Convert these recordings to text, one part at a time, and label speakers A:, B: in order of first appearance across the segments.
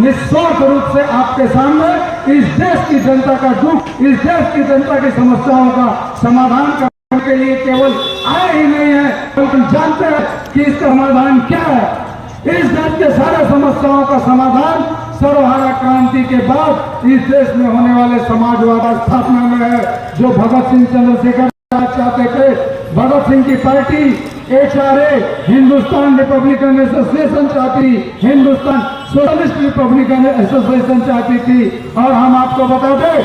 A: निस्वार्थ रूप से आपके सामने इस देश की जनता का दुख, इस देश की जनता की समस्याओं का समाधान करने के लिए केवल आए ही नहीं है, बल्कि जानते हैं कि इसका समाधान क्या है। इस देश के सारे समस्याओं का समाधान सर्वहारा क्रांति के बाद इस देश में होने वाले समाजवाद स्थापना में है, जो भगत सिंह चंद्रशेखर चाहते थे। भगत सिंह की party HRA Hindustan Republican association चाहती, हिंदुस्तान सोशलिस्ट रिपब्लिकन एसोसिएशन चाहती थी। और हम आपको बता दें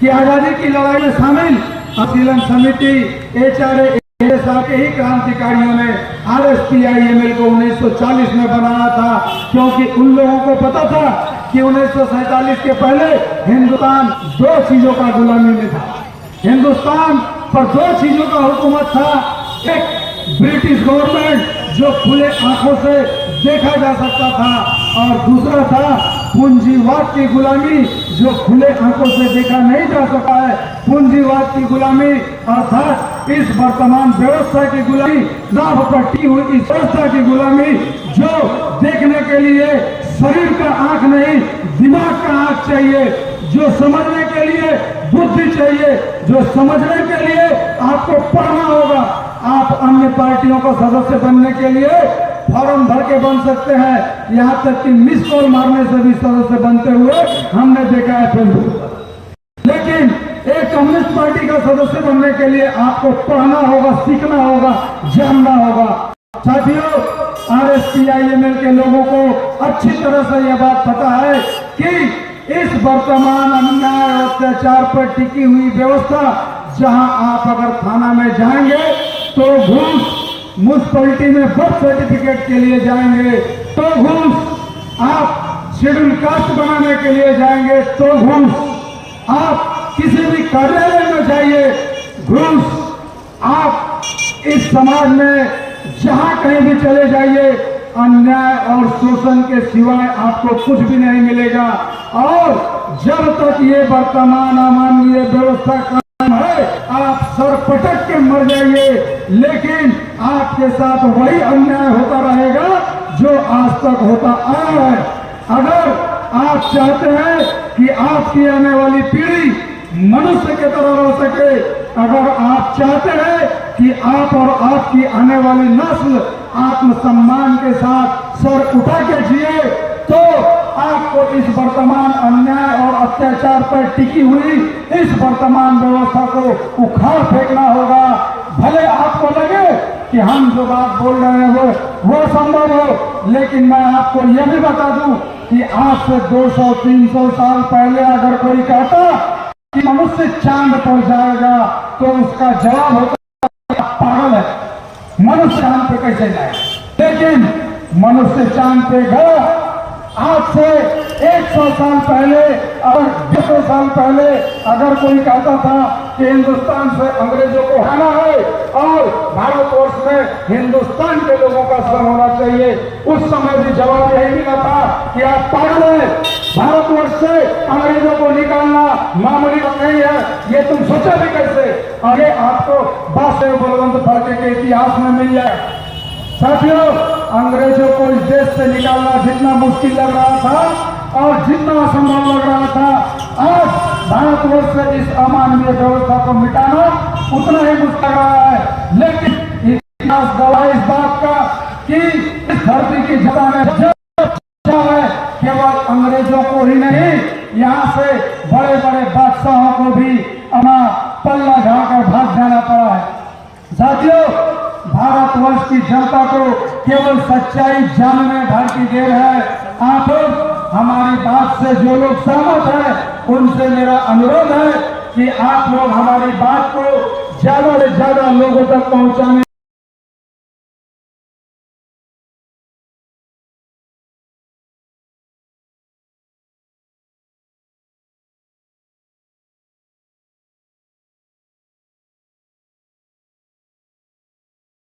A: कि आजादी की लड़ाई में शामिल असीलन समिति HRA के ही क्रांतिकारियों ने RSPIML को 1940 में बनाया था, क्योंकि उन लोगों को पता था कि 1947 के पहले हिंदुस्तान दो चीजों का गुलामी में था। हिंदुस्तान पर दो चीजों का हुकूमत था, एक ब्रिटिश गवर्नमेंट जो खुले आंखों से देखा जा सकता था, और दूसरा था पूंजीवाद की गुलामी जो खुले आंखों से देखा नहीं जा सकता है। पूंजीवाद की गुलामी अर्थात इस वर्तमान व्यवस्था की गुलामी, दांव पर टी हुई इस व्यवस्था की गुलामी जो देखने के लिए शरीर का आंख नहीं दिमाग का आंख चाहिए, जो समझने के लिए बुद्धि चाहिए, जो समझने के लिए आपको पढ़ना होगा। आप अन्य पार्टियों का सदस्य बनने के लिए फॉर्म भर के बन सकते हैं, यहाँ तक कि मिस कॉल मारने से भी सदस्य बनते हुए हमने देखा है फेसबुक पर। लेकिन एक कम्युनिस्ट पार्टी का सदस्य बनने के लिए आपको पढ़ना होगा, सीखना होगा, जानना होगा। साथियों, RSPIML के लोगों को अच्छी तरह से यह बात पता है कि इस वर्तमान अन्याय और अत्याचार पर टिकी हुई व्यवस्था, जहां आप अगर थाना में जाएंगे तो घूस, म्युनिसिपैलिटी में बर्थ सर्टिफिकेट के लिए जाएंगे तो घूस, आप शेड्यूल कास्ट बनाने के लिए जाएंगे तो घूस, आप किसी भी कार्यालय में जाइए घूस, आप इस समाज में जहां कहीं भी चले जाइए अन्याय और शोषण के सिवाय आपको कुछ भी नहीं मिलेगा। और जब तक ये वर्तमान अमानवीय व्यवस्था कायम है, आप सर पटक के मर जाइए, लेकिन आपके साथ वही अन्याय होता रहेगा जो आज तक होता आया है। अगर आप चाहते हैं कि आपकी आने वाली पीढ़ी मनुष्य की तरह रह सके, अगर आप चाहते हैं कि आप और आपकी आने वाली नस्ल आत्मसम्मान के साथ सर उठा के जिए, तो आपको इस वर्तमान अन्याय और अत्याचार पर टिकी हुई इस वर्तमान व्यवस्था को उखाड़ फेंकना होगा। भले आपको लगे कि हम जो बात बोल रहे हैं वो संभव हो, लेकिन मैं आपको यह भी बता दूं कि आज से 200-300 साल पहले अगर कोई कहता कि मनुष्य चांद पर जाएगा तो उसका जवाब होता पागल है, मनुष्य चांद पे कैसे जाए। लेकिन मनुष्य चांद पे गया। आज से 100 साल पहले और 200 साल पहले अगर कोई कहता था कि हिंदुस्तान से अंग्रेजों को हटाना है और भारतवर्ष में हिंदुस्तान के लोगों का श्रम होना चाहिए, उस समय भी जवाब यही मिला था कि आप पागल हैं, भारतवर्ष से अंग्रेजों को निकालना मामूली बात नहीं है, ये तुम सोचा भी कैसे। आगे आपको वासुदेव बलवंत फड़के के इतिहास में मिल जाए। साथियों, अंग्रेजों को इस देश से निकालना जितना मुश्किल लग रहा था और जितना असंभव लग रहा था, आज भारतवर्ष से इस अमानवीय व्यवस्था को मिटाना उतना ही मुश्किल लग रहा है। लेकिन इतिहास गवाह इस बात का कि इस धरती की जनता ने जो है केवल अंग्रेजों को ही नहीं, यहाँ से बड़े बड़े बादशाहों को भी अपना पल्ला झाड़कर भाग जाना पड़ा है। साथियों, भारतवर्ष की जनता को केवल सच्चाई जानने भर की देर है। आप हमारी बात से जो लोग सहमत हैं उनसे मेरा अनुरोध है कि आप लोग हमारी बात को ज्यादा से ज्यादा लोगों तक पहुंचाने